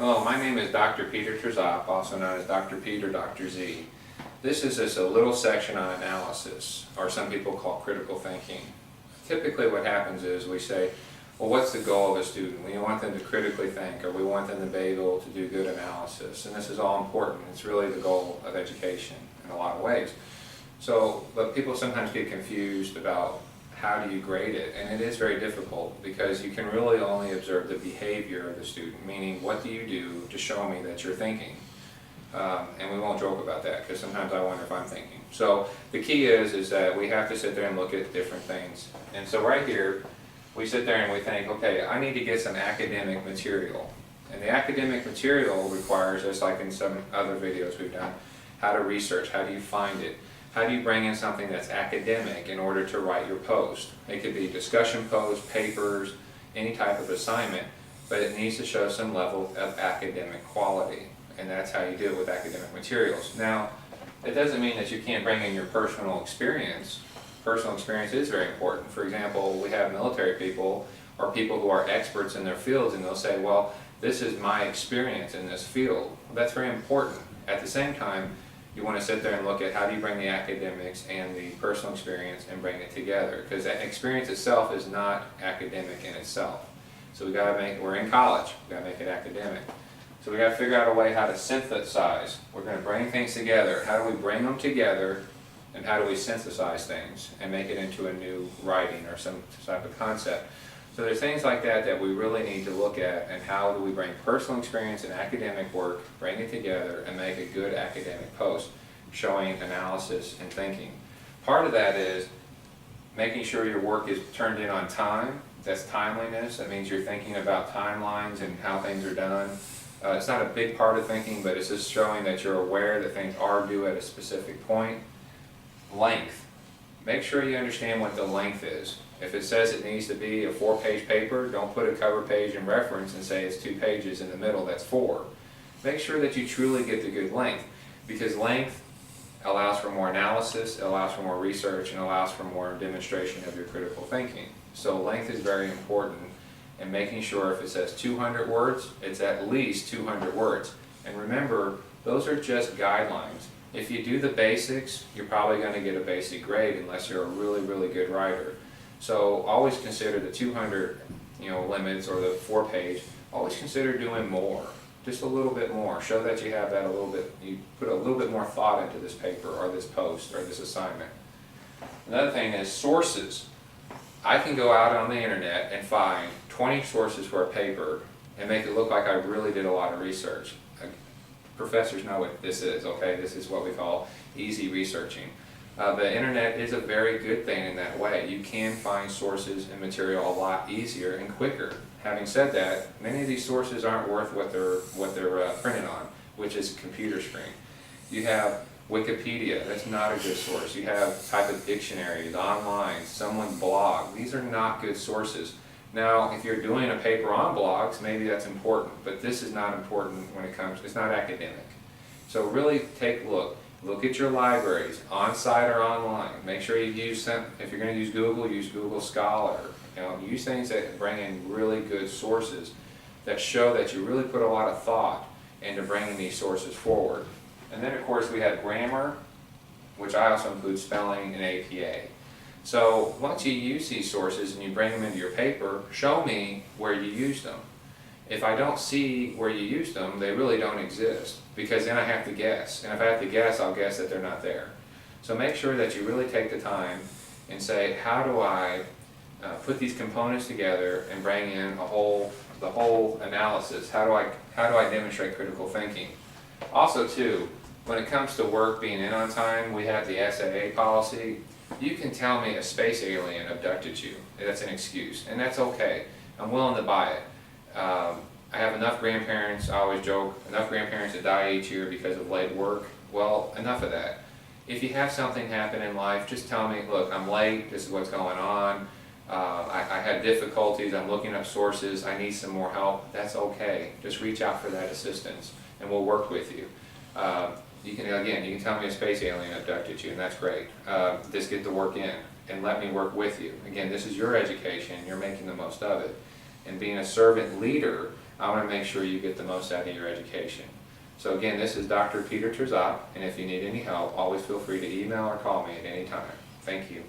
Hello, my name is Dr. Peter Trzop, also known as Dr. Pete or Dr. Z. This is just a little section on analysis, or some people call critical thinking. Typically what happens is we say, well, what's the goal of a student? We want them to critically think, or we want them to be able to do good analysis. And this is all important. It's really the goal of education in a lot of ways. But people sometimes get confused about how do you grade it, and it is very difficult because you can really only observe the behavior of the student, meaning what do you do to show me that you're thinking. And we won't joke about that because sometimes I wonder if I'm thinking. So the key is that we have to sit there and look at different things. And so right here, we sit there and we think, okay, I need to get some academic material. And the academic material requires, just like in some other videos we've done, how to research, how do you find it? How do you bring in something that's academic in order to write your post? It could be discussion posts, papers, any type of assignment, but it needs to show some level of academic quality. And that's how you do it with academic materials. Now, it doesn't mean that you can't bring in your personal experience. Personal experience is very important. For example, we have military people or people who are experts in their fields, and they'll say, well, this is my experience in this field. Well, that's very important. At the same time, you want to sit there and look at how do you bring the academics and the personal experience and bring it together, because that experience itself is not academic in itself. So we're in college, we got to make it academic. So we got to figure out a way how to synthesize. We're going to bring things together. How do we bring them together, and how do we synthesize things and make it into a new writing or some type of concept? So there's things like that that we really need to look at, and how do we bring personal experience and academic work, bring it together and make a good academic post showing analysis and thinking. Part of that is making sure your work is turned in on time. That's timeliness. That means you're thinking about timelines and how things are done. It's not a big part of thinking, but it's just showing that you're aware that things are due at a specific point. Length. Make sure you understand what the length is. If it says it needs to be a 4-page paper, don't put a cover page in reference and say it's 2 pages in the middle, that's 4. Make sure that you truly get the good length, because length allows for more analysis, it allows for more research, and allows for more demonstration of your critical thinking. So length is very important, and making sure if it says 200 words, it's at least 200 words. And remember, those are just guidelines. If you do the basics, you're probably going to get a basic grade unless you're a really, really good writer. So always consider the 200 limits, or the 4-page. Always consider doing more, just a little bit more. Show that you have that a little bit, you put a little bit more thought into this paper or this post or this assignment. Another thing is sources. I can go out on the internet and find 20 sources for a paper and make it look like I really did a lot of research. Professors know what this is, okay? This is what we call easy researching. The internet is a very good thing in that way. You can find sources and material a lot easier and quicker. Having said that, many of these sources aren't worth what they're printed on, which is a computer screen. You have Wikipedia, that's not a good source. You have type of dictionaries, online, someone's blog. These are not good sources. Now, if you're doing a paper on blogs, maybe that's important, but this is not important when it comes, it's not academic. So really take a look. Look at your libraries, on-site or online. Make sure you use some, if you're going to use Google Scholar. Use things that bring in really good sources that show that you really put a lot of thought into bringing these sources forward. And then of course we have grammar, which I also include spelling and APA. So once you use these sources and you bring them into your paper, show me where you use them. If I don't see where you used them, they really don't exist, because then I have to guess. And if I have to guess, I'll guess that they're not there. So make sure that you really take the time and say, how do I put these components together and bring in the whole analysis? How do I demonstrate critical thinking? Also too, when it comes to work being in on time, we have the SAA policy. You can tell me a space alien abducted you. That's an excuse, and that's okay. I'm willing to buy it. I have enough grandparents, I always joke, enough grandparents that die each year because of late work. Well, enough of that. If you have something happen in life, just tell me, look, I'm late, this is what's going on, I had difficulties, I'm looking up sources, I need some more help. That's okay. Just reach out for that assistance, and we'll work with you. You can tell me a space alien abducted you, and that's great. Just get the work in, and let me work with you. Again, this is your education, you're making the most of it. And being a servant leader, I want to make sure you get the most out of your education. So again, this is Dr. Peter Terzop, and if you need any help, always feel free to email or call me at any time. Thank you.